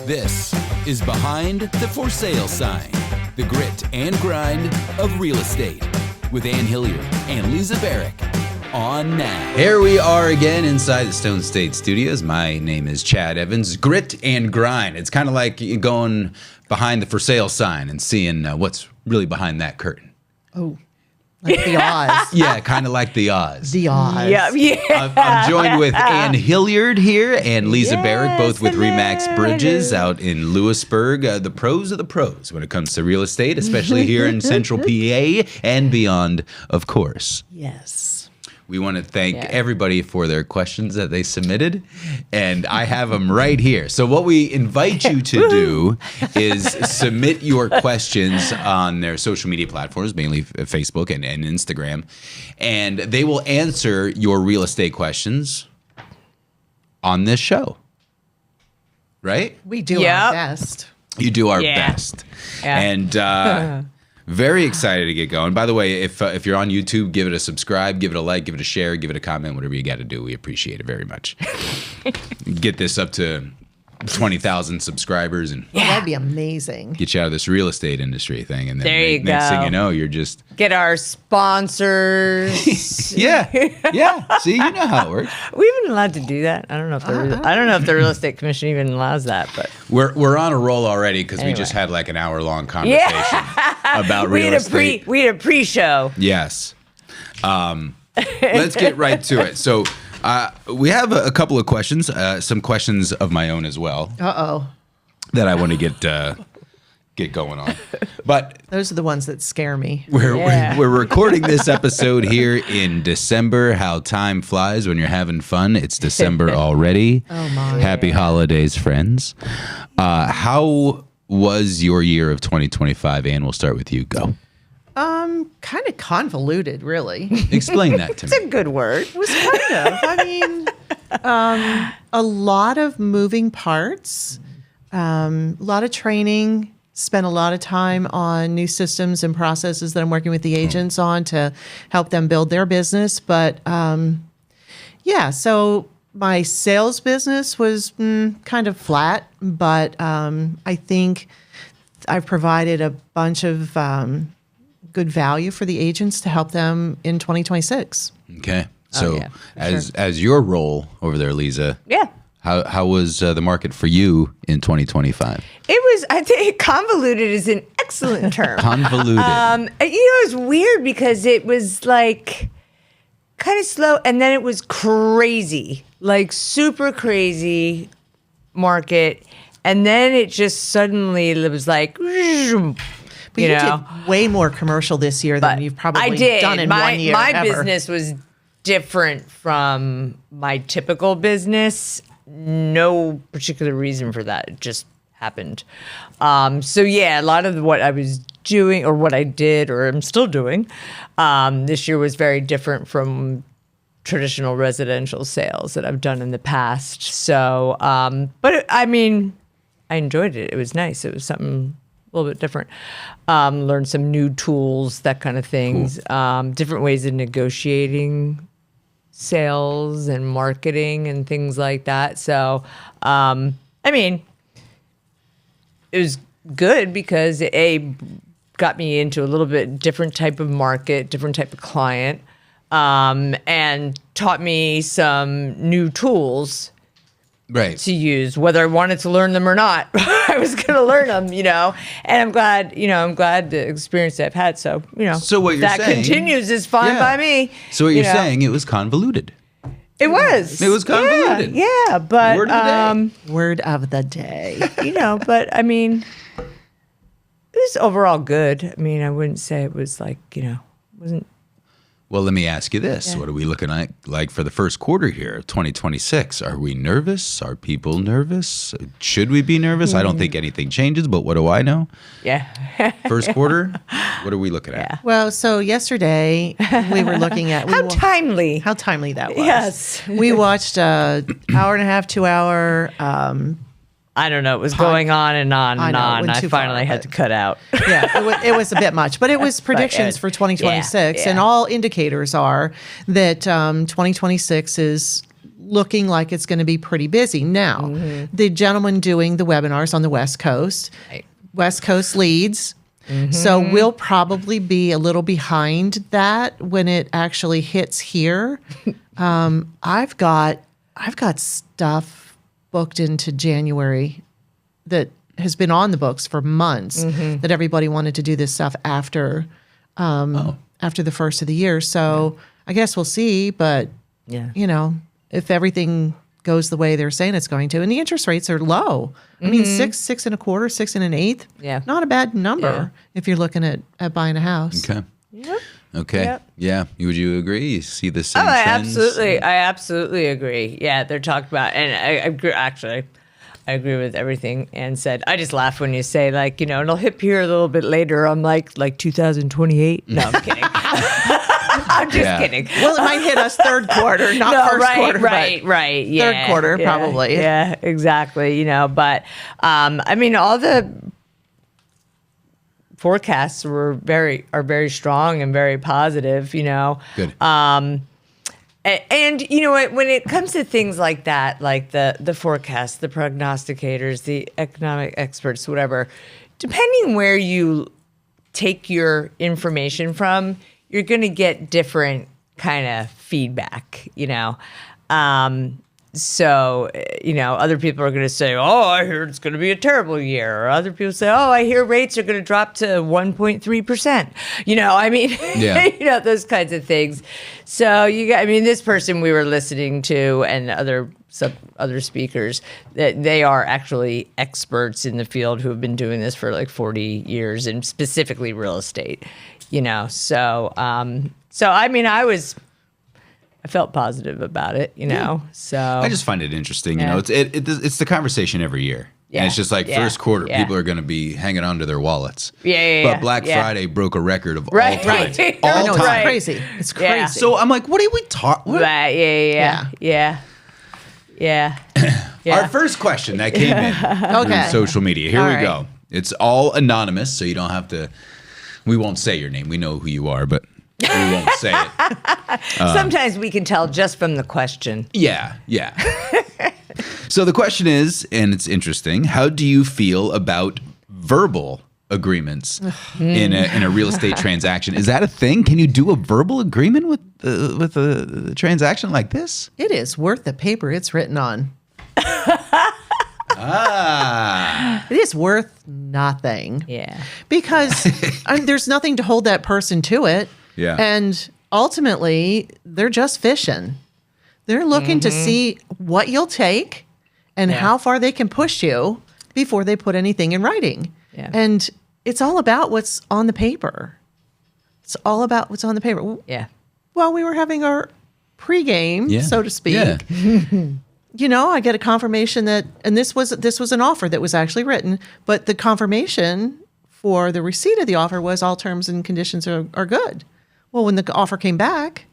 This is Behind the For Sale Sign, the grit and grind of real estate with Ann Hilliard and Lisa Barrick on now. Here we are again inside the Stone State Studios. My name is Chad Evans. Grit and grind. It's kind of like going behind the For Sale sign and seeing what's really behind that curtain. Oh, like the Oz. Yeah, kind of like the Oz. The Oz. Yeah. I'm joined with Ann Hilliard here and Lisa Barrick, both with Remax Bridges out in Lewisburg. The pros of the pros when it comes to real estate, especially here in Central PA and beyond, of course. Yes. We want to thank everybody for their questions that they submitted, and I have them right here. So what we invite you to do is submit your questions on their social media platforms, mainly Facebook and Instagram, and they will answer your real estate questions on this show. Right? We do our best. You do our best. Yeah. And very excited to get going. By the way, if you're on YouTube, give it a subscribe, give it a like, give it a share, give it a comment, whatever you got to do. We appreciate it very much. Get this up to 20,000 subscribers and That'd be amazing. get you out of this real estate industry thing. And then There you next thing go. you know, you're just Get our sponsors. yeah. See, you know how it works. Are we even allowed to do that? I don't know if the real estate commission even allows that, but We're on a roll already because we just had like an hour-long conversation about real estate. we had a pre-show. Yes. Let's get right to it. So we have a couple of questions, some questions of my own as well Uh-oh. that I want to get going on. But Those are the ones that scare me. we're recording this episode here in December. How time flies when you're having fun. It's December already. Oh, my. Happy holidays, friends. How was your year of 2025? Ann, we'll start with you. Go. Kind of convoluted, really. Explain that to It's me. a good word. It was kind of. I mean, a lot of moving parts, a lot of training, spent a lot of time on new systems and processes that I'm working with the agents on to help them build their business. But so my sales business was kind of flat, but I think I've provided a bunch of good value for the agents to help them in 2026. Okay. So yeah, as your role over there, Lisa, Yeah. how was the market for you in 2025? It was, I think convoluted is an excellent term. Convoluted. It was weird because it was like kind of slow and then it was crazy, like super crazy market. And then it just suddenly it was like, But you did way more commercial this year than you've probably done in 1 year. My ever. business was different from my typical business. No particular reason for that. It just happened. So yeah, a lot of what I was doing or what I did or I'm still doing this year was very different from traditional residential sales that I've done in the past. So, but I enjoyed it. It was nice. It was something a little bit different. Learned some new tools, that kind of things. Cool. Different ways of negotiating sales and marketing and things like that. So, it was good because it got me into a little bit different type of market, different type of client, and taught me some new tools Right. to use, whether I wanted to learn them or not. I was going to learn them, and I'm glad the experience that I've had. So, So what you're that saying continues is fine by me. So what you're saying, it was convoluted. It was. It was convoluted. Yeah, but Word of the day. Word of the day. But it was overall good. I wouldn't say it was like, wasn't. Well, let me ask you this. Yeah. What are we looking like for the first quarter here of 2026? Are we nervous? Are people nervous? Should we be nervous? I don't think anything changes, but what do I know? Yeah. First quarter, what are we looking at? Well, so yesterday we were looking at How timely. how timely that was. Yes. We watched an hour and a half, 2 hour. I don't know. It was going on and on I and know, it on. went I too far, finally had to cut out. Yeah, it was a bit much, but it was predictions for 2026, yeah. and all indicators are that 2026 is looking like it's going to be pretty busy. Now, the gentleman doing the webinars on the West Coast, Right. West Coast leads. So we'll probably be a little behind that when it actually hits here. I've got stuff booked into January that has been on the books for months that everybody wanted to do this stuff after the first of the year. So I guess we'll see, but Yeah. if everything goes the way they're saying it's going to, and the interest rates are low. I mean, 6.25%, 6 1/8. Yeah. Not a bad number Yeah. if you're looking at buying a house. Okay. Yep. Okay. Yep. Yeah. Would you agree? You see the same Oh, I trends? absolutely agree. Yeah, they're talking about, and I agree, actually, I agree with everything Ann said. I just laugh when you say, like, it'll hit here a little bit later. I'm like 2028. No, I'm kidding. I'm just kidding. Well, it might hit us third quarter, not first quarter. Right. Yeah, Third quarter, probably. Yeah, exactly. But I mean, all the forecasts are very strong and very positive. Good. And you know what? When it comes to things like that, like the forecasts, the prognosticators, the economic experts, whatever, depending where you take your information from, you're going to get different kind of feedback. So, other people are going to say, oh, I hear it's going to be a terrible year. Or other people say, oh, I hear rates are going to drop to 1.3%. I mean, Yeah. Those kinds of things. So, this person we were listening to and other speakers, that they are actually experts in the field who have been doing this for like 40 years and specifically real estate, So, I felt positive about it, So I just find it interesting. It's the conversation every year. Yeah. And it's just like first quarter, people are going to be hanging on to their wallets. But Black Friday broke a record of all time. Right. All I know, time. it's crazy. It's crazy. Yeah. So I'm like, what are we talking? Right. Yeah. Our first question that came in Okay. through social media. Here All we right. go. It's all anonymous, so you don't have to. We won't say your name. We know who you are, but we won't say it. Sometimes we can tell just from the question. Yeah. So the question is, and it's interesting, how do you feel about verbal agreements in a real estate transaction? Is that a thing? Can you do a verbal agreement with a transaction like this? It is worth the paper it's written on. It is worth nothing. Yeah. Because there's nothing to hold that person to it. Yeah. And ultimately, they're just fishing. They're looking to see what you'll take and how far they can push you before they put anything in writing. Yeah. And it's all about what's on the paper. It's all about what's on the paper. Yeah. Well, we were having our pregame, so to speak. Yeah. I get a confirmation that, and this was an offer that was actually written, but the confirmation for the receipt of the offer was all terms and conditions are good. Well, when the offer came back,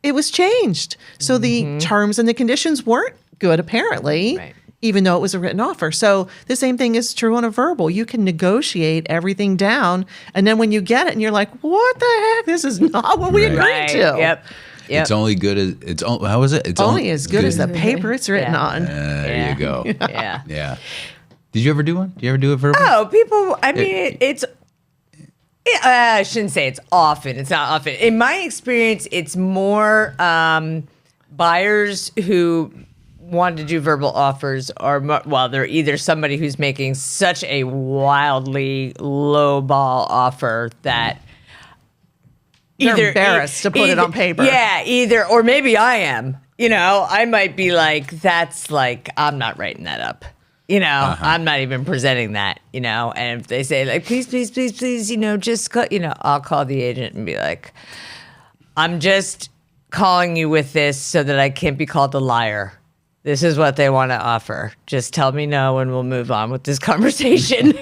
it was changed. So the terms and the conditions weren't good, apparently, Right. even though it was a written offer. So the same thing is true on a verbal. You can negotiate everything down, and then when you get it and you're like, what the heck? This is not what we agreed to. Yep. It's only good as how is it? It's Only as good as the paper it's written Yeah. on. There you go. Yeah. Yeah. Did you ever do one? Did you ever do a verbal? Oh, people, I mean, I shouldn't say it's often. It's not often. In my experience, it's more buyers who want to do verbal offers they're either somebody who's making such a wildly low ball offer that They're embarrassed to put it on paper. Yeah, or maybe I am. I might be like, that's like, I'm not writing that up. I'm not even presenting that, and if they say like, please, just call, I'll call the agent and be like, I'm just calling you with this so that I can't be called a liar. This is what they want to offer. Just tell me no and we'll move on with this conversation,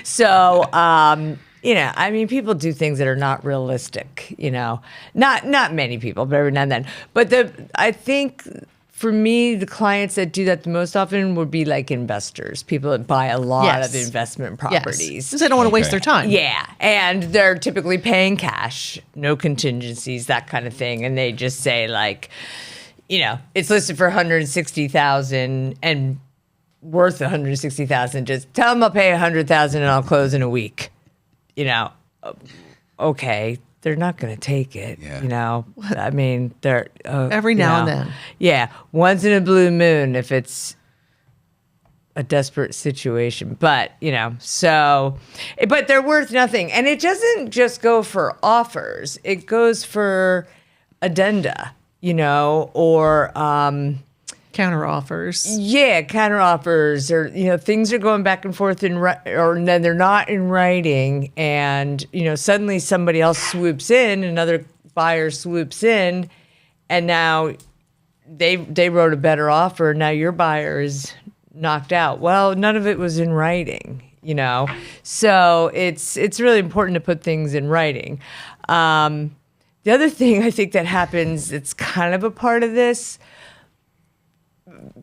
So, I mean, people do things that are not realistic, not many people, but every now and then. But I think for me, the clients that do that the most often would be like investors, people that buy a lot of investment properties. Yes. 'Cause they don't want to waste their time. Yeah. And they're typically paying cash, no contingencies, that kind of thing. And they just say like, it's listed for 160,000 and worth 160,000. Just tell them I'll pay 100,000 and I'll close in a week. Okay, they're not going to take it. Yeah. I mean, they're Every now and then. Yeah, once in a blue moon if it's a desperate situation, but but they're worth nothing. And it doesn't just go for offers; it goes for addenda, or Counter offers. yeah, counter offers, or things are going back and forth or then they're not in writing, and suddenly somebody else swoops in, another buyer swoops in, and now they wrote a better offer. Now your buyer is knocked out. Well, none of it was in writing, So it's really important to put things in writing. The other thing I think that happens, it's kind of a part of this.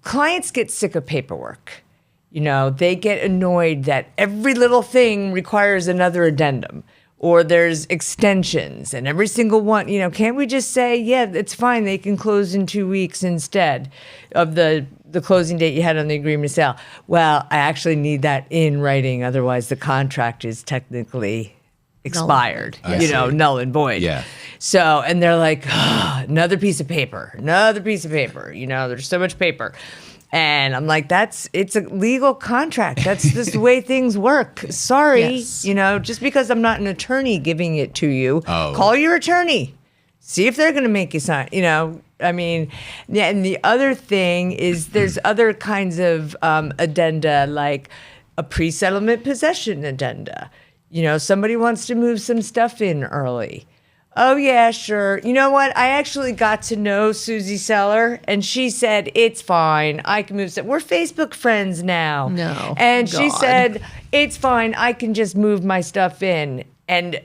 Clients get sick of paperwork. They get annoyed that every little thing requires another addendum, or there's extensions, and every single one, can't we just say, yeah, it's fine, they can close in 2 weeks instead of the closing date you had on the agreement of sale? Well, I actually need that in writing, otherwise the contract is technically expired, null and void. Yeah. So, and they're like, another piece of paper, there's so much paper. And I'm like, it's a legal contract. That's just the way things work. Sorry, Yes. Just because I'm not an attorney giving it to you, call your attorney. See if they're going to make you sign, I mean, yeah. And the other thing is there's other kinds of addenda, like a pre-settlement possession addenda. Somebody wants to move some stuff in early. Oh, yeah, sure. You know what? I actually got to know Susie Seller, and she said, it's fine. I can move stuff. We're Facebook friends now. No. And she God. said, it's fine. I can just move my stuff in. And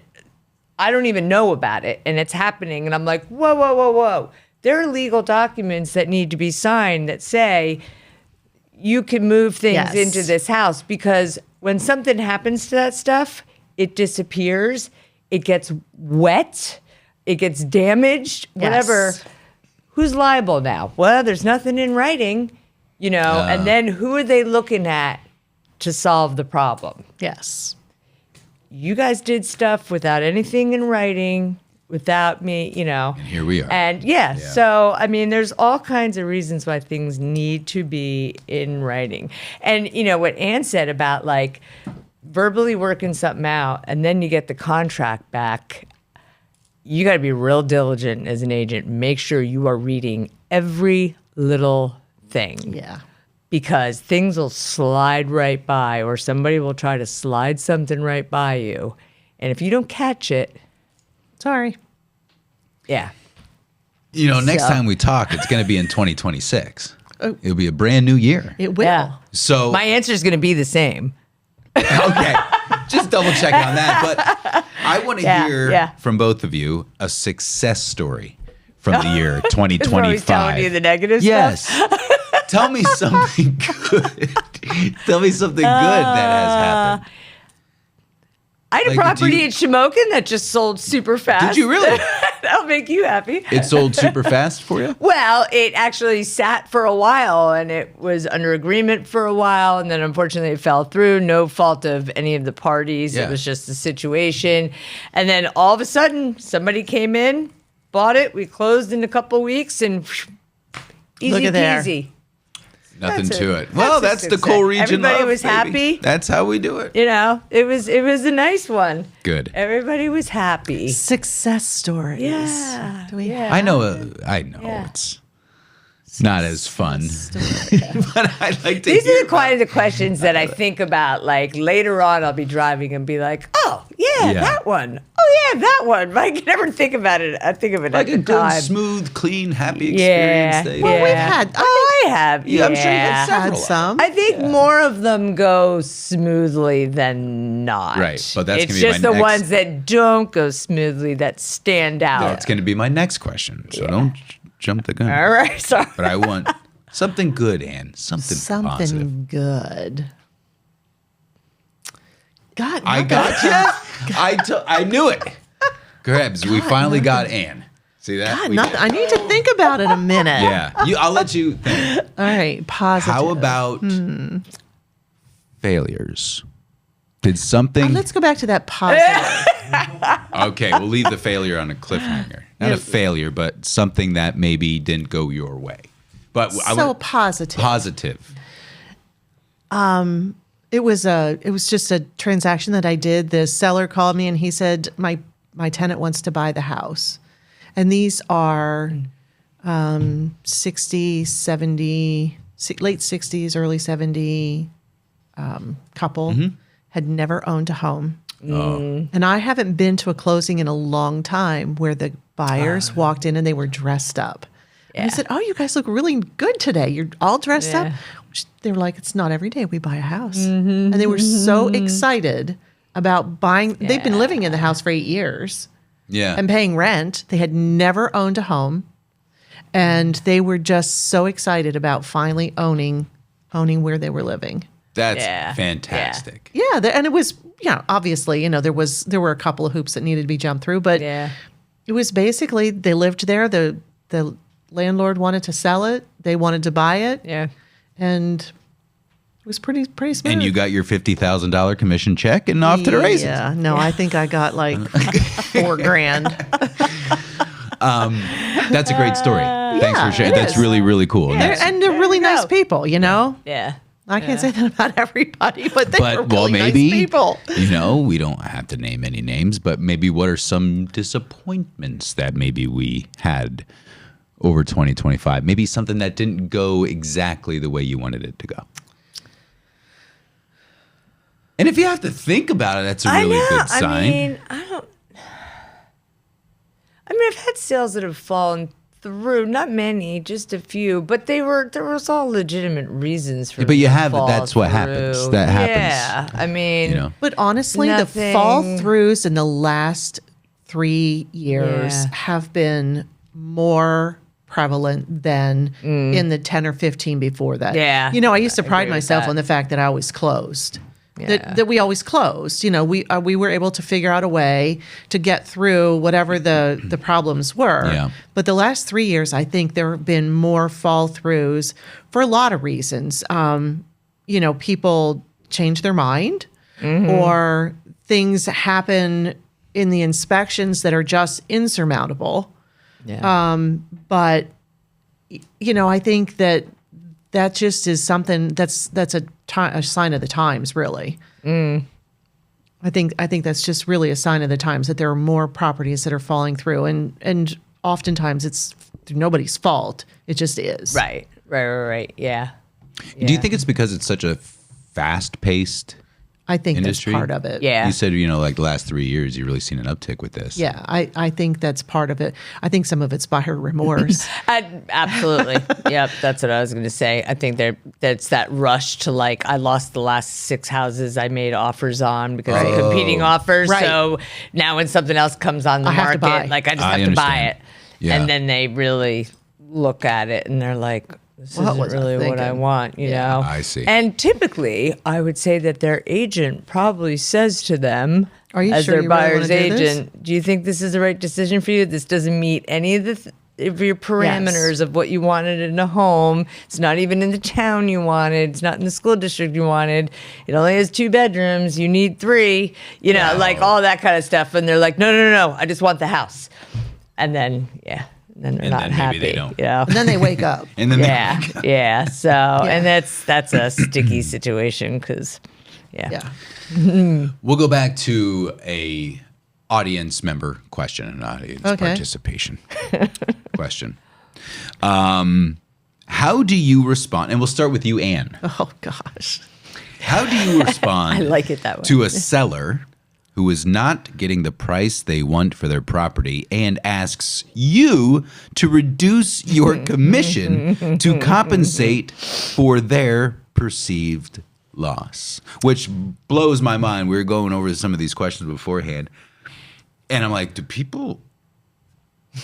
I don't even know about it, and it's happening. And I'm like, whoa, whoa, whoa, whoa. There are legal documents that need to be signed that say you can move things Yes. into this house, because when something happens to that stuff, it disappears, it gets wet, it gets damaged, whatever. Yes. Who's liable now? Well, there's nothing in writing, and then who are they looking at to solve the problem? Yes. You guys did stuff without anything in writing, without me, And here we are. And so, I mean, there's all kinds of reasons why things need to be in writing. And, what Ann said about like verbally working something out and then you get the contract back, you got to be real diligent as an agent. Make sure you are reading every little thing. Yeah. Because things will slide right by, or somebody will try to slide something right by you. And if you don't catch it, Sorry. yeah. Next So- time we talk, it's going to be in 2026. It'll be a brand new year. It will. Yeah. So, My answer is going to be the same. okay, just double check on that. But I want to hear from from both of you a success story from the year 2025. We're always telling you the negative Yes. stuff. Tell me something good. Tell me something good that has happened. I had a Like, did property you- in Shamokin that just sold super fast. Did you really? That'll make you happy. It sold super fast for you? Well, it actually sat for a while, and it was under agreement for a while, and then unfortunately it fell through. No fault of any of the parties. Yeah. It was just the situation. And then all of a sudden, somebody came in, bought it. We closed in a couple weeks, and easy Look at there. peasy. Nothing That's to a- it. Well, that's that's a the success. coal region Everybody love, was baby. happy. That's how we do it. It was a nice one. Good. Everybody was happy. Success stories. Yeah. Do we Yeah. have I know. Yeah. It's not as fun, but I like to. These hear are the kinds of questions that I think about. Like later on, I'll be driving and be like, "Oh yeah, Yeah. that one. Oh yeah, that one." But I can never think about it. I think of it like at a the good, time. smooth, clean, happy Yeah, experience. that- yeah. Well, we've had- I have. Yeah, I'm sure you had had several. some. I think more of them go smoothly than not. Right, but that's it's gonna be just my the next- ones that don't go smoothly that stand out. That's going to be my next question. So don't jump the gun. All right, sorry. But I want something good, Ann. Something positive. Something good. God, I not got bad. you. I knew it. Krebs, we finally got Ann. See that? God, I need to think about it a minute. Yeah. I'll let you think. All right, positive. How about failures? Did something... Let's go back to that positive. Okay, we'll leave the failure on a cliffhanger. Not a failure, but something that maybe didn't go your way. But Positive. Positive. It was just a transaction that I did. The seller called me and he said, my tenant wants to buy the house. And these are 60, 70, late 60s, early 70 couple, had never owned a home. Oh. And I haven't been to a closing in a long time where the buyers walked in and they were dressed up. And I said, "Oh, you guys look really good today. You're all dressed up." They were like, "It's not every day we buy a house." And they were so excited about buying. They've been living in the house for 8 years and paying rent. They had never owned a home. And they were just so excited about finally owning where they were living. That's fantastic. Yeah, and it was, obviously, there were a couple of hoops that needed to be jumped through, but it was basically they lived there. The landlord wanted to sell it. They wanted to buy it. Yeah, and it was pretty smooth. And you got your $50,000 commission check and off to the races. Yeah, no, I think I got like $4,000. That's a great story. Thanks for sharing. That's really, really cool. Yeah. And they're really nice people, Yeah. I can't say that about everybody, but they're really nice people. We don't have to name any names, but maybe what are some disappointments that maybe we had over 2025? Maybe something that didn't go exactly the way you wanted it to go. And if you have to think about it, that's a really good sign. I've had sales that have fallen through, not many, just a few, but there was all legitimate reasons for. But that's what through. Happens. That happens. Yeah, But honestly, the fall throughs in the last 3 years have been more prevalent than in the 10 or 15 before that. Yeah, I used to pride myself on the fact that I always closed. That we always closed. We were able to figure out a way to get through whatever the problems were. Yeah. But the last 3 years, I think there have been more fall throughs for a lot of reasons. People change their mind, or things happen in the inspections that are just insurmountable. Yeah. But I think that just is something that's a sign of the times, really. I think that's just really a sign of the times, that there are more properties that are falling through, and oftentimes it's through nobody's fault. It just is. Right. Yeah. Do you think it's because it's such a fast-paced I think industry? That's part of it. Yeah. You said, like the last 3 years, you've really seen an uptick with this. Yeah, I think that's part of it. I think some of it's buyer remorse. Absolutely. Yep, that's what I was going to say. I think that's that rush to I lost the last 6 houses I made offers on because of competing offers. Right. So now when something else comes on the I have to market, buy. I just have to buy it. Yeah. And then they really look at it and they're like, this isn't really what I want, you know? I see. And typically, I would say that their agent probably says to them, Are you as sure their you really buyer's wanna do this? agent, do you think this is the right decision for you? This doesn't meet any of of your parameters of what you wanted in a home. It's not even in the town you wanted. It's not in the school district you wanted. It only has 2 bedrooms. You need 3, all that kind of stuff. And they're like, no, I just want the house. And then, then they're not happy. Maybe they don't. And then they wake up. And then yeah. So, and that's a sticky situation because, We'll go back to a audience member question, an audience participation question. How do you respond? And we'll start with you, Ann. Oh, gosh. How do you respond I like it that way. to a seller who is not getting the price they want for their property and asks you to reduce your commission to compensate for their perceived loss? Which blows my mind. We were going over some of these questions beforehand, and I'm like, do people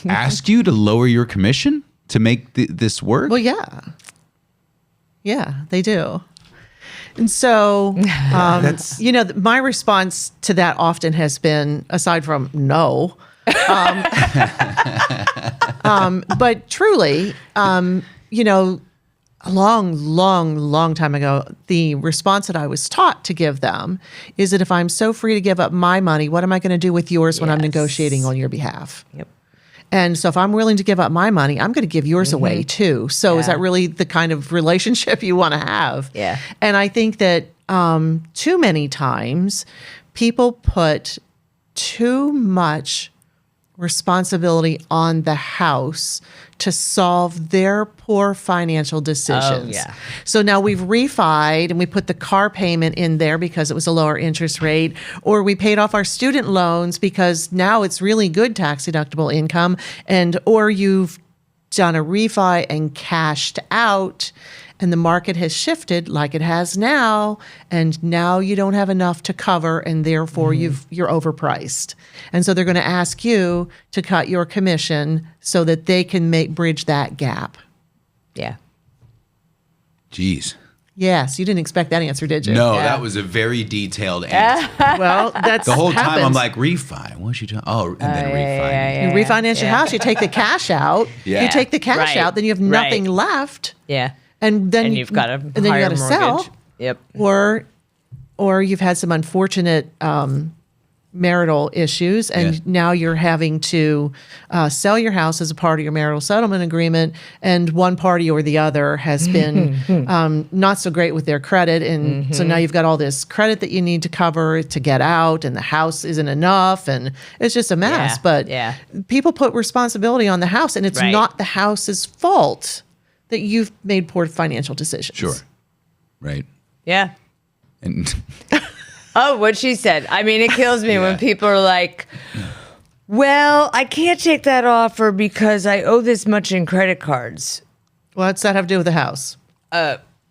ask you to lower your commission to make this work? Well, yeah. Yeah, they do. And so, my response to that often has been, aside from no, But truly, a long time ago, the response that I was taught to give them is that if I'm so free to give up my money, what am I going to do with yours when I'm negotiating on your behalf? Yep. And so if I'm willing to give up my money, I'm going to give yours away too. So is Yeah. that really the kind of relationship you want to have? Yeah. And I think that too many times people put too much responsibility on the house to solve their poor financial decisions. yeah. So now we've refied and we put the car payment in there because it was a lower interest rate, or we paid off our student loans because now it's really good tax deductible income, or you've done a refi and cashed out and the market has shifted like it has now, and now you don't have enough to cover, and therefore you're overpriced. And so they're going to ask you to cut your commission so that they can bridge that gap. Yeah. Jeez. Yes, you didn't expect that answer, did you? No, Yeah. that was a very detailed answer. Well, that's The whole time I'm happens. like, refi. What's you doing? Oh, and then refi. You refinance your house, you take the cash out. Yeah. You take the cash Right. out, then you have nothing Right. left, Yeah. and then And you've got to and then you hire got to sell. mortgage. Yep. Or you've had some unfortunate marital issues, and Yeah. now you're having to sell your house as a part of your marital settlement agreement, and one party or the other has been not so great with their credit, and so now you've got all this credit that you need to cover to get out, and the house isn't enough, and it's just a mess. Yeah, But yeah. people put responsibility on the house, and it's Right. not the house's fault that you've made poor financial decisions. Sure. Right. Yeah. And Oh, what she said. I mean, it kills me Yeah. when people are like, well, I can't take that offer because I owe this much in credit cards. What's that have to do with the house?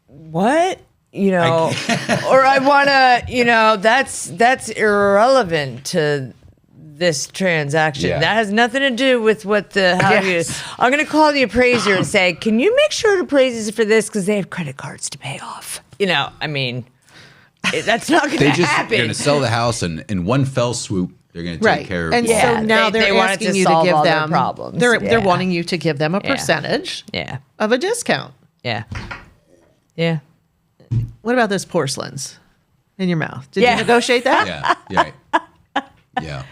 What? Or I want to, that's irrelevant to this transaction. Yeah. That has nothing to do with what how Yes. you. I'm going to call the appraiser and say, can you make sure it appraises for this because they have credit cards to pay off? That's not going to they're going happen. to sell the house, and in one fell swoop, they're going to take care of And all so Yeah, now they they're want it asking to you to solve give all their them problems. They're Yeah. wanting you to give them a Yeah. percentage Yeah. of a discount. Yeah. Yeah. What about those porcelains in your mouth? Did Yeah. you negotiate that? Yeah. Yeah.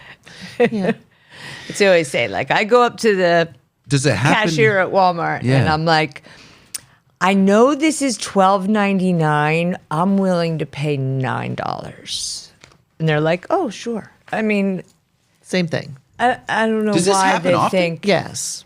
Yeah. It's always say, like, I go up to the Does it happen? cashier at Walmart and Yeah. I'm like, I know this is $12.99. I'm willing to pay $9. And they're like, oh, sure. I mean, Same thing. I don't know Does this why happen they often? think Yes.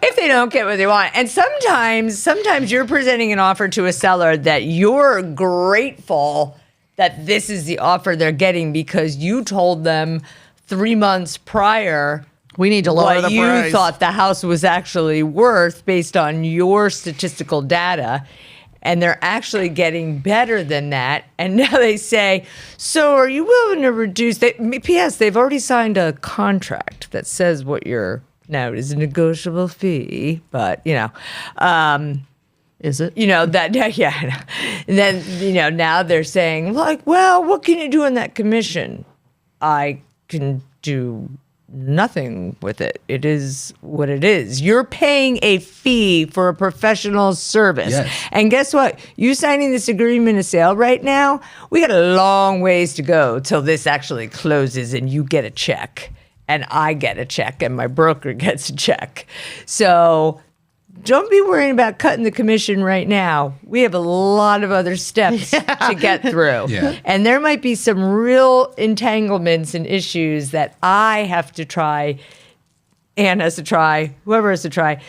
if they don't get what they want. And sometimes you're presenting an offer to a seller that you're grateful that this is the offer they're getting because you told them 3 months prior We need to lower what the you price. thought the house was actually worth based on your statistical data. And they're actually getting better than that. And now they say, so are you willing to reduce? P.S. They've already signed a contract that says what now it is a negotiable fee, but Is it? yeah. And then, now they're saying, like, well, what can you do on that commission? I can do nothing with it. It is what it is. You're paying a fee for a professional service. Yes. And guess what? You signing this agreement of sale right now, we got a long ways to go till this actually closes and you get a check and I get a check and my broker gets a check. So don't be worrying about cutting the commission right now. We have a lot of other steps to get through. Yeah. And there might be some real entanglements and issues that I have to try, Ann has to try, whoever has to try,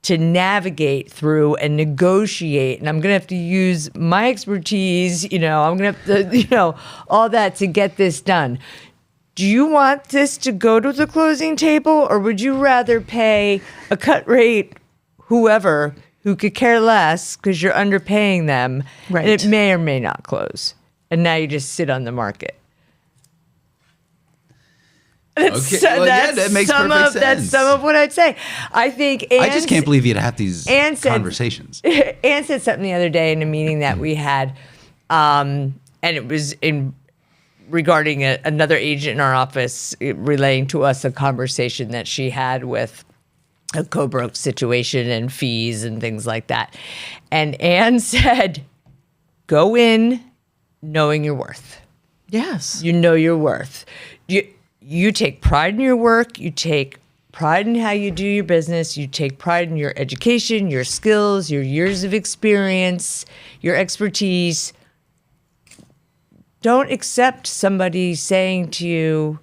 to navigate through and negotiate. And I'm going to have to use my expertise, I'm going to have to, all that to get this done. Do you want this to go to the closing table, or would you rather pay a cut rate whoever who could care less because you're underpaying them, Right. and it may or may not close, and now you just sit on the market? Okay. Well, yeah, that makes perfect sense. That's some of what I'd say. I think I just can't believe you'd have these Ann said- conversations. Ann said something the other day in a meeting that we had, and it was regarding another agent in our office relaying to us a conversation that she had with a co-broke situation and fees and things like that. And Ann said, go in knowing your worth. Yes. You know your worth. You take pride in your work. You take pride in how you do your business. You take pride in your education, your skills, your years of experience, your expertise. Don't accept somebody saying to you,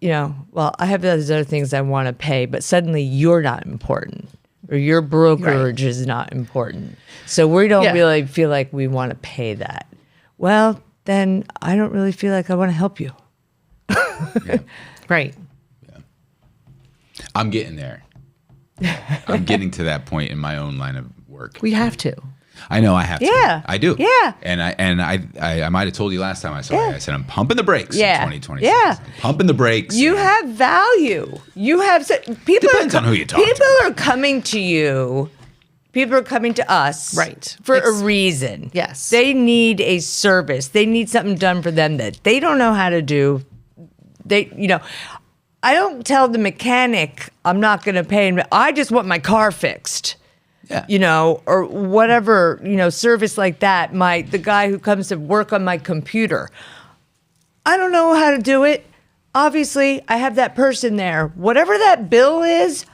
well, I have those other things I want to pay, but suddenly you're not important or your brokerage is not important. So we don't really feel like we want to pay that. Well, then I don't really feel like I want to help you. Right. Yeah. I'm getting there. I'm getting to that point in my own line of work. We have to. I know I have to. Yeah. I do. Yeah. And I might have told you last time I saw you. I said I'm pumping the brakes in 2026. Yeah. I'm pumping the brakes. You have value. You have people. Depends on who you talk to. People are coming to you. People are coming to us, right, for a reason. Yes, they need a service. They need something done for them that they don't know how to do. I don't tell the mechanic I'm not going to pay him. I just want my car fixed. Yeah. Or whatever, service like that. The guy who comes to work on my computer. I don't know how to do it. Obviously, I have that person there. Whatever that bill is,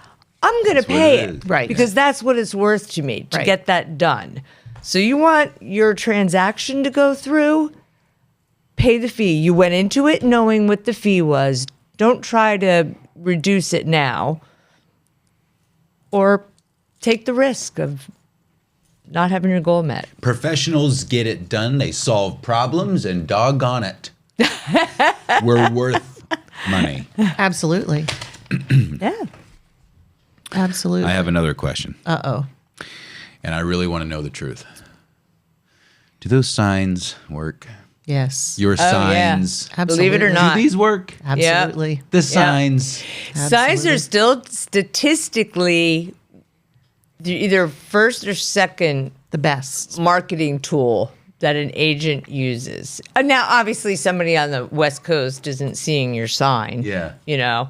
I'm going to pay it. Right. Because that's what it's worth to me to get that done. So you want your transaction to go through? Pay the fee. You went into it knowing what the fee was. Don't try to reduce it now. Or take the risk of not having your goal met. Professionals get it done. They solve problems, and doggone it, we're worth money. Absolutely. Yeah. Absolutely. I have another question. Uh-oh. And I really want to know the truth. Do those signs work? Yes. Your signs. Absolutely. Believe it or not. Do these work? Absolutely. The signs. Signs are still statistically either first or second The best. marketing tool that an agent uses. Now, obviously, somebody on the West Coast isn't seeing your sign. Yeah.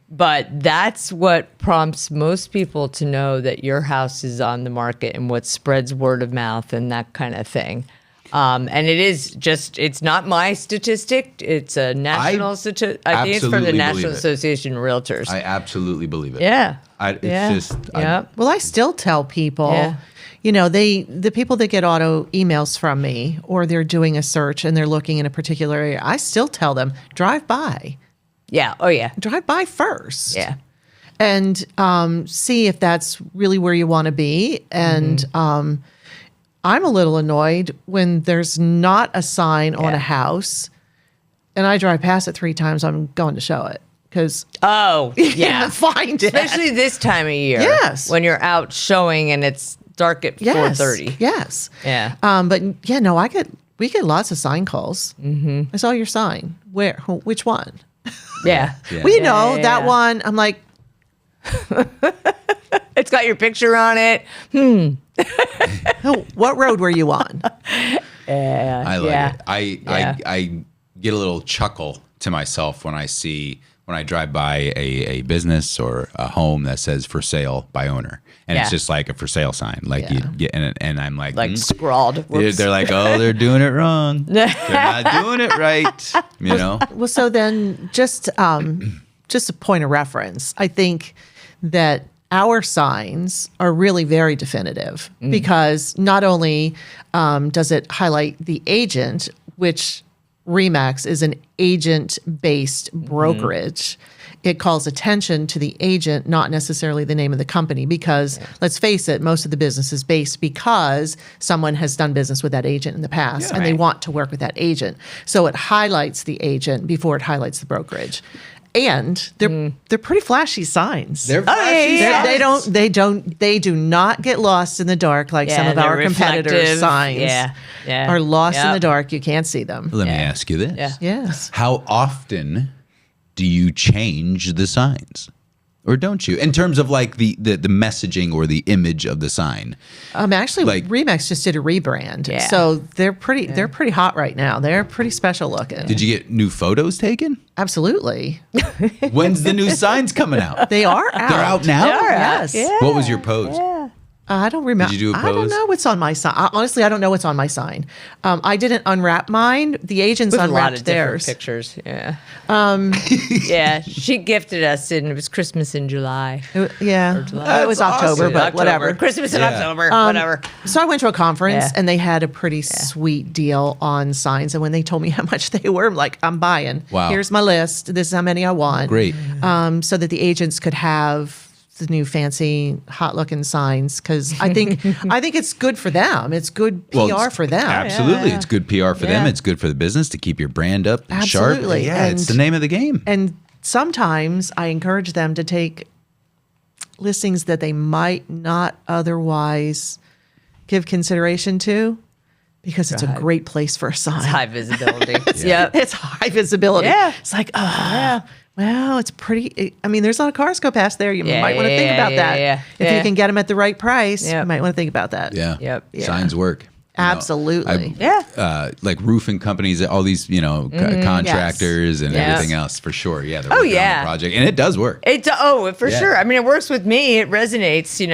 But that's what prompts most people to know that your house is on the market and what spreads word of mouth and that kind of thing. And it's not my statistic. It's a national statistic. I think it's from the National Association of Realtors. I absolutely believe it. Yeah. Well, I still tell people, the people that get auto emails from me or they're doing a search and they're looking in a particular area, I still tell them, drive by. Yeah. Oh, yeah. Drive by first. Yeah. And see if that's really where you want to be. And I'm a little annoyed when there's not a sign on a house and I drive past it 3 times, I'm going to show it. Because find it. Especially this time of year. Yes. When you're out showing and it's dark at 4:30. Yes. Yeah. But we get lots of sign calls. Mm-hmm. I saw your sign. Where? Which one? Yeah. That one. I'm like, it's got your picture on it. What road were you on? I like it. I get a little chuckle to myself when I drive by a business or a home that says for sale by owner. And it's just like a for sale sign. Like you get and I'm like scrawled. They're like, oh, they're doing it wrong. They're not doing it right. Well, so then just a point of reference. I think that our signs are really very definitive because not only does it highlight the agent, which RE/MAX is an agent-based brokerage. It calls attention to the agent, not necessarily the name of the company, because let's face it, most of the business is based because someone has done business with that agent in the past and they want to work with that agent. So it highlights the agent before it highlights the brokerage. And they're pretty flashy signs. They're flashy signs. They do not get lost in the dark like some of our competitors' signs are lost in the dark. You can't see them. Let me ask you this. Yes. How often do you change the signs? Or don't you? In terms of like the messaging or the image of the sign. Actually, Like- Remax just did a rebrand, Yeah. so they're pretty hot right now. They're pretty special looking. Did you get new photos taken? Absolutely, When's the new signs coming out? they are out. They're out now? Yes. Yeah. What was your pose? I don't remember. Did you do a I don't pose? know what's on my sign. Honestly, I don't know what's on my sign. I didn't unwrap mine. The agents With a lot unwrapped of different theirs. pictures. Yeah. Yeah. She gifted us, and it was Christmas in July. Yeah, July. it was That's October, awesome. but October. whatever. Christmas in Yeah. October. Whatever. So I went to a conference Yeah. and they had a pretty sweet deal on signs. And when they told me how much they were, I'm like, I'm buying. Wow. Here's my list. This is how many I want. Great. So that the agents could have the new fancy, hot looking signs. Because I think it's good for them. It's good PR it's- for them. Absolutely. It's good PR for them. Yeah. It's good for the business to keep your brand up and sharp. Absolutely. Yeah, it's And- the name of the game. And sometimes I encourage them to take listings that they might not otherwise give consideration to, because it's a Right. great place for a sign. It's high visibility. Yep. It's high visibility. Yeah. It's like, well, it's pretty. I mean, there's a lot of cars go past there. You Yeah, might want to think about that. If you yeah. can get them at the right price, Yep. you might want to think about that. Yeah. Yep. Yeah. Signs work. You know, Absolutely. Yeah. like roofing companies, all these, contractors and Yes. everything else for sure. Yeah. They're Oh, working on yeah. the project. And it does work. For Yeah. sure. I mean, it works with me. It resonates, It's if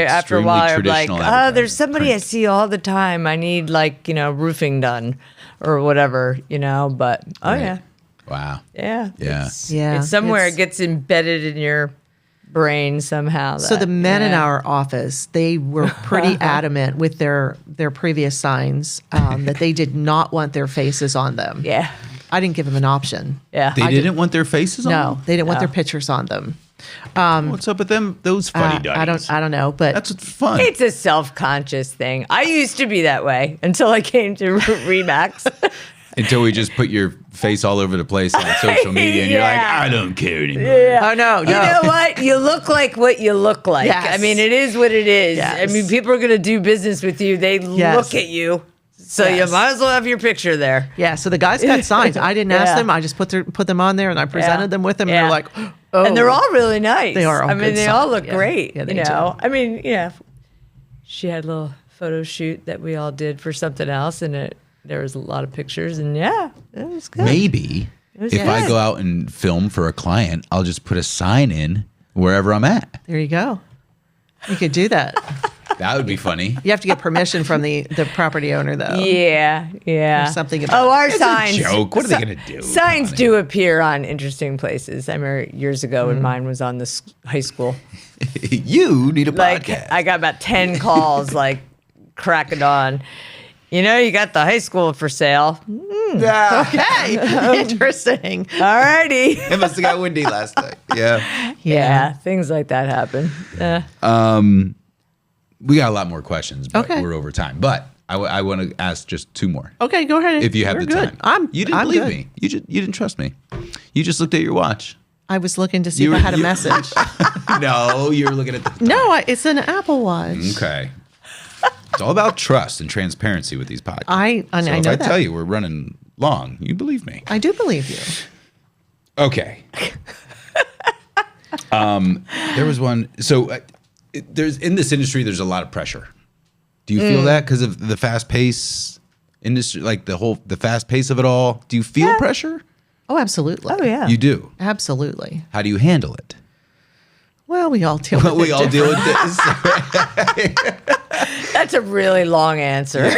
after a extremely while I'm like, traditional advertising. there's somebody I Print. see all the time. I need roofing done or whatever, but Right. yeah. Wow. Yeah. Yeah. It's somewhere it's- it gets embedded in your brain somehow. So the men in yeah. our office, they were pretty adamant with their previous signs that they did not want their faces on them. Yeah. I didn't give them an option. Yeah. They didn't want their faces on No, them? they didn't want No. their pictures on them. What's up with them? Those funny duddies. I don't know, but That's what's fun. It's a self-conscious thing. I used to be that way until I came to Remax. Until we just put your face all over the place on social media and you're like, Yeah. I don't care anymore. oh no, no. You know what? You look like what you look like. Yes. I mean, it is what it is. Yes. I mean, people are going to do business with you. They Yes. look at you. So Yes. you might as well have your picture there. Yeah, so the guys got signs. I didn't ask Yeah. them. I just put them on there and I presented them with them. And Yeah. they're like, oh. And they're all really nice. They are all I mean, good they all signs. look Yeah. great. Yeah, they you know, do. I mean, she had a little photo shoot that we all did for something else, and there was a lot of pictures, and it was good. Maybe was if I good. go out and film for a client, I'll just put a sign in wherever I'm at. There you go. You could do that. That would be funny. You have to get permission from the property owner, though. Yeah. There's something about our It's signs. a joke. What are they going to do? Signs Come on do appear on interesting places. I remember years ago Mm-hmm. when mine was on the high school. in. You need a Like podcast. I got about 10 calls, like cracking on. You got the high school for sale. Okay. Interesting. All righty. It must have got windy last night. Yeah. Yeah, things like that happen. We got a lot more questions, but Okay. we're over time. But I want to ask just two more. Okay, go ahead. If you have We're the good. time. You didn't I'm believe good. me. You didn't trust me. You just looked at your watch. I was looking to see You if I were- had a you- message. No, you were looking at the No, it's an Apple Watch. Okay. It's all about trust and transparency with these podcasts. I so know if I that. tell you we're running long, you believe me. I do believe you. Okay. There was one. So there's in this industry, there's a lot of pressure. Do you feel that because of the fast pace industry, like the fast pace of it all? Do you feel pressure? Oh, absolutely. Oh, yeah. You do. Absolutely. How do you handle it? Well, we all deal with it. We all deal with different- this, That's a really long answer.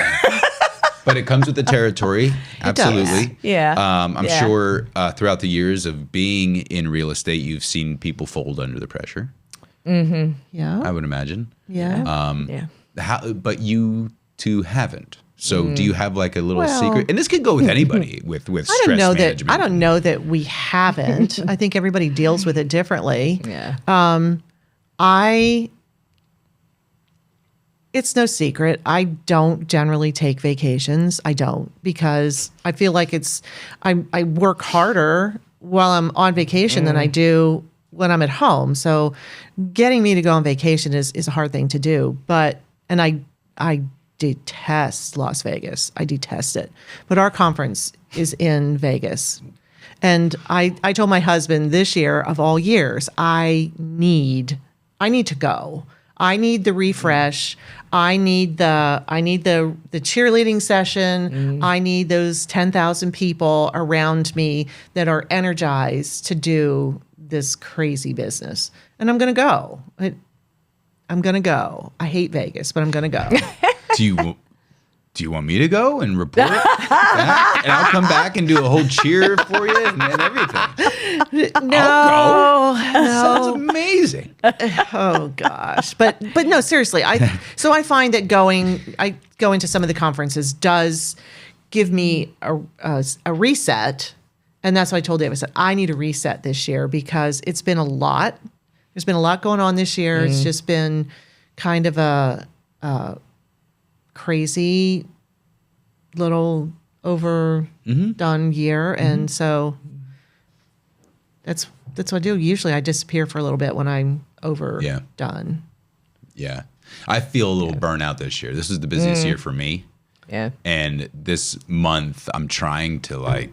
but it comes with the territory. Absolutely. Yeah. I'm Yeah. sure throughout the years of being in real estate, you've seen people fold under the pressure. Yeah. I would imagine. Yeah. Yeah. But you two haven't. So do you have like a little Well- secret? And this could go with anybody with stress I don't know management. that. I don't know that we haven't. I think everybody deals with it differently. Yeah. It's no secret. I don't generally take vacations. I don't, because I feel like I work harder while I'm on vacation than I do when I'm at home. So getting me to go on vacation is a hard thing to do. And I detest Las Vegas. I detest it. But our conference is in Vegas. And I told my husband this year of all years, I need to go. I need the refresh. I need the cheerleading session. I need those 10,000 people around me that are energized to do this crazy business. And I'm going to go. I'm going to go. I hate Vegas, but I'm going to go. Do you want me to go and report back? And I'll come back and do a whole cheer for you and everything. No, I'll go. Sounds amazing. Oh gosh, but no, seriously. I find that going to some of the conferences does give me a reset, and that's what I told Dave. I said I need a reset this year because it's been a lot. There's been a lot going on this year. It's just been kind of a crazy little overdone year, and so that's what I do. Usually I disappear for a little bit when I'm overdone. Yeah. I feel a little burnout this year. This is the busiest year for me. Yeah. And this month I'm trying to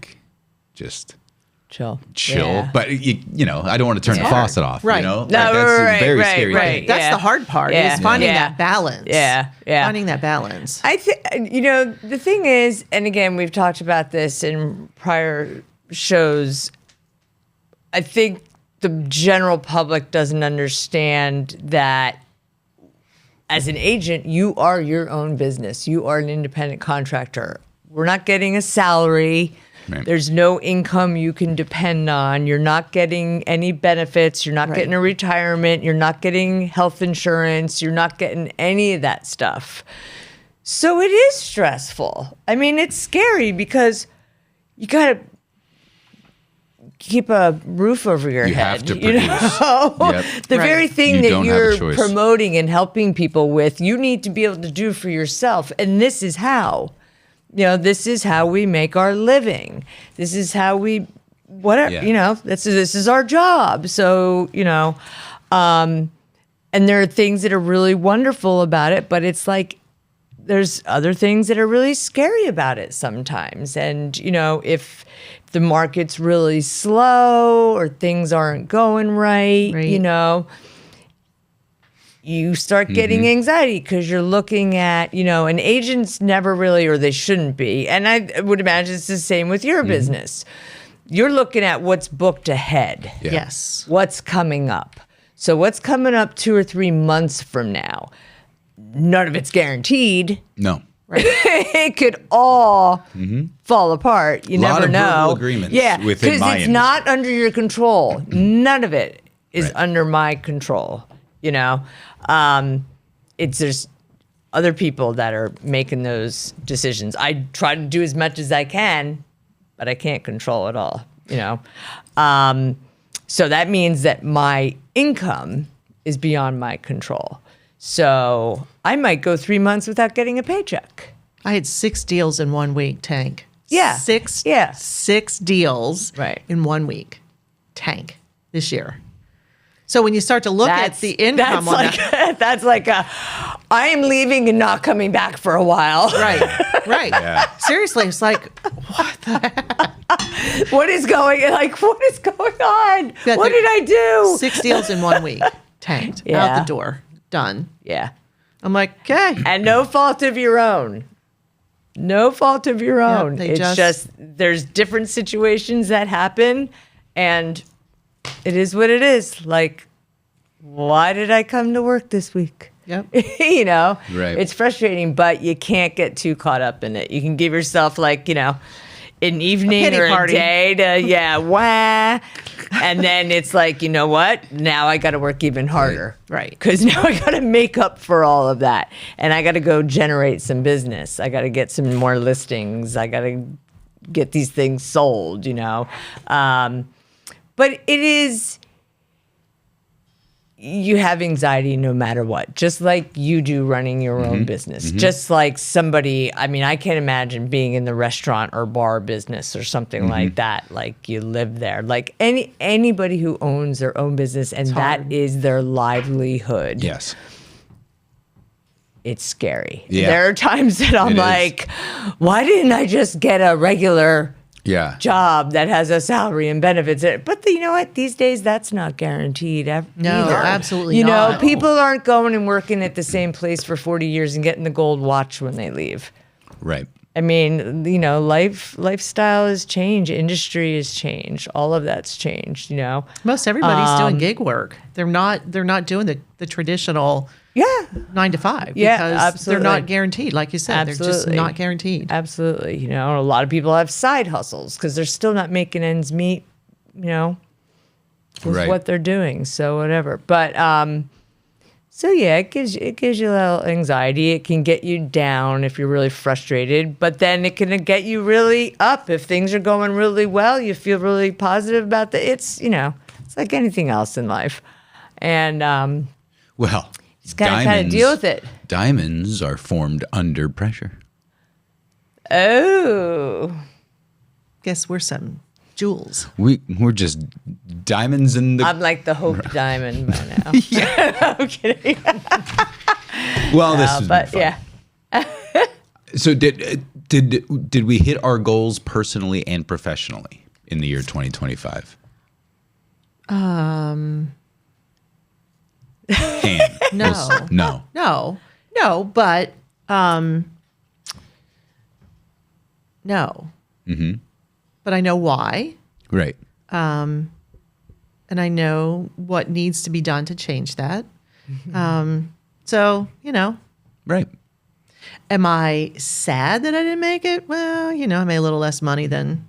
just chill. Yeah. But you know, I don't want to turn the faucet off. Right. You know, No, that's a very scary right. thing. That's the hard part is finding that balance. Yeah. Finding that balance. I think, the thing is, and again, we've talked about this in prior shows, I think the general public doesn't understand that as an agent, you are your own business. You are an independent contractor. We're not getting a salary. Right. There's no income you can depend on. You're not getting any benefits. You're not getting a retirement. You're not getting health insurance. You're not getting any of that stuff. So it is stressful. I mean, it's scary because you got to keep a roof over your You head. have to produce. Yep. The very thing You that don't have a you're choice. promoting and helping people with, you need to be able to do for yourself. And this is how. This is how we make our living. This is how we, this is our job. So, and there are things that are really wonderful about it, but it's like, there's other things that are really scary about it sometimes. And, if the market's really slow or things aren't going right. You start getting anxiety because you're looking at, and agents never really, or they shouldn't be. And I would imagine it's the same with your business. You're looking at what's booked ahead. Yeah. Yes. What's coming up. So what's coming up 2 or 3 months from now? None of it's guaranteed. No. It could all fall apart. You never know. Verbal agreements within because my it's industry. not under your control. None of it is under my control. There's other people that are making those decisions. I try to do as much as I can, but I can't control it all. So that means that my income is beyond my control. So I might go 3 months without getting a paycheck. I had 6 deals in 1 week, Tank. Yeah. 6 deals in 1 week, Tank, this year. So when you start to look at the income on that. That's like I am leaving and not coming back for a while. Right. Yeah. Seriously, it's like, what the heck? What is going on? What did I do? 6 deals in 1 week, tanked, out the door, done. Yeah. I'm like, okay. And no fault of your own. No fault of your own. they It's just- just there's different situations that happen, and it is what it is. Like, why did I come to work this week? Yep. Right. It's frustrating, but you can't get too caught up in it. You can give yourself an evening pity or party. a day to wah, and then it's like, you know what? Now I got to work even harder, Right. Because now I got to make up for all of that, and I got to go generate some business. I got to get some more listings. I got to get these things sold. But it is. You have anxiety no matter what, just like you do running your own business. Just like somebody, I can't imagine being in the restaurant or bar business or something like that. Like you live there. Like anybody who owns their own business and that is their livelihood. Yes. It's scary. Yeah. There are times that I'm It is. like, why didn't I just get a regular job that has a salary and benefits. But you know what? These days, that's not guaranteed either. Absolutely You know, not. people aren't going and working at the same place for 40 years and getting the gold watch when they leave. Right. I mean, you know, lifestyle has changed, industry has changed, all of that's changed, you know. Most everybody's doing gig work. They're not doing the traditional 9 to 5 Yeah, because absolutely. they're not guaranteed. Like you said, they're just Absolutely. not guaranteed. Absolutely. You know, a lot of people have side hustles because they're still not making ends meet, you know, with what they're doing. So whatever. But so yeah, it gives you a little anxiety. It can get you down if you're really frustrated, but then it can get you really up if things are going really well. You feel really positive about it's like anything else in life, and Well, just kind of deal with it. Diamonds are formed under pressure. Oh, Guess we're some jewels. We're just diamonds in the. I'm like the Hope Diamond by now. I'm kidding. Well, this is But fun. yeah. So did we hit our goals personally and professionally in the year 2025? No. No. No, but no. Mm-hmm. But I know why. Right. And I know what needs to be done to change that. So, you know, Right. am I sad that I didn't make it? Well, you know, I made a little less money than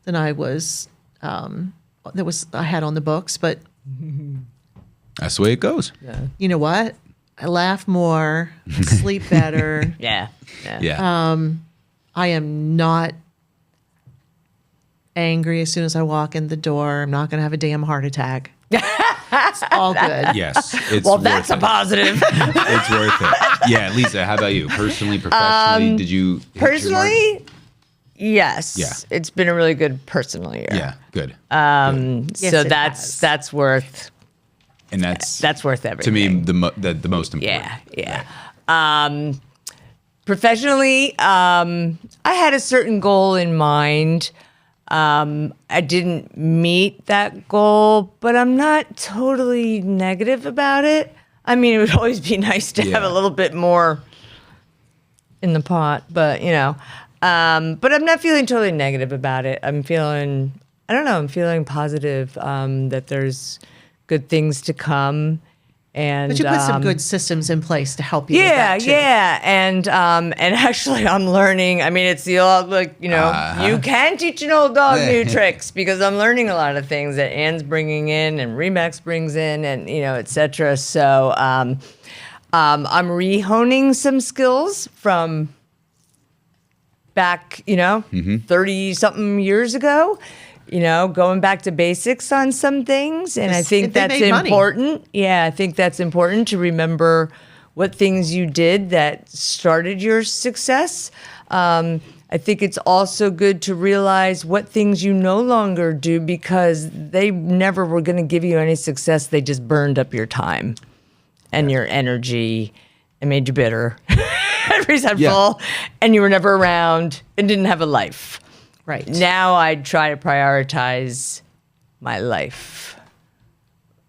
I was I had on the books, but That's the way it goes. you know what? I laugh more, sleep better. Yeah. Yeah. I am not angry as soon as I walk in the door. I'm not going to have a damn heart attack. It's all good. Yes. It's Well, worth that's a it. positive. It's worth it. Yeah, Lisa, how about you? Personally, professionally, did you hit your mark? Personally, yes. Yeah. It's been a really good personal year. Yeah, good. Yes, So it that's has. worth And that's to everything. me the most important. Yeah. Professionally, I had a certain goal in mind. I didn't meet that goal, but I'm not totally negative about it. I mean, it would always be nice to have Yeah. a little bit more in the pot, but you know, but I'm not feeling totally negative about it. I'm feeling positive, that there's good things to come. And But you put some good systems in place to help you with that too. and actually I'm learning. I mean, it's the old, like, you know, you can teach an old dog new tricks, because I'm learning a lot of things that Ann's bringing in and Remax brings in, and you know, etc. So I'm rehoning some skills from back, you know, 30 something years ago. You know, going back to basics on some things. And I think they that's made money. important. Yeah, I think that's important to remember what things you did that started your success. I think it's also good to realize what things you no longer do, because they never were going to give you any success. They just burned up your time and your energy and made you bitter and resentful, and you were never around and didn't have a life. Right. Now I try to prioritize my life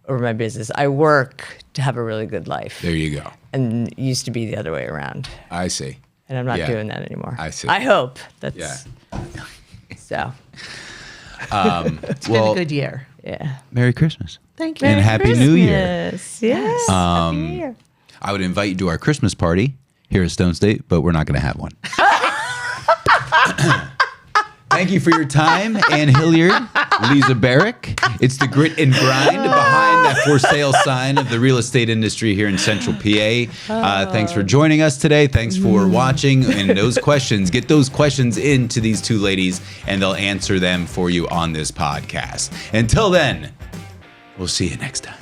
over my business. I work to have a really good life. There you go. And it used to be the other way around. I see. And I'm not Yeah. doing that anymore. I see. I hope that's Yeah. so. It's been a good year. Yeah. Merry Christmas. Thank you. And Happy New Year. Yes. Happy New Year. I would invite you to our Christmas party here at Stone State, but we're not going to have one. Thank you for your time, Ann Hilliard, Lisa Barrick. It's the grit and grind behind that for sale sign of the real estate industry here in Central PA. Thanks for joining us today. Thanks for watching. And those questions, get those questions into these two ladies, and they'll answer them for you on this podcast. Until then, we'll see you next time.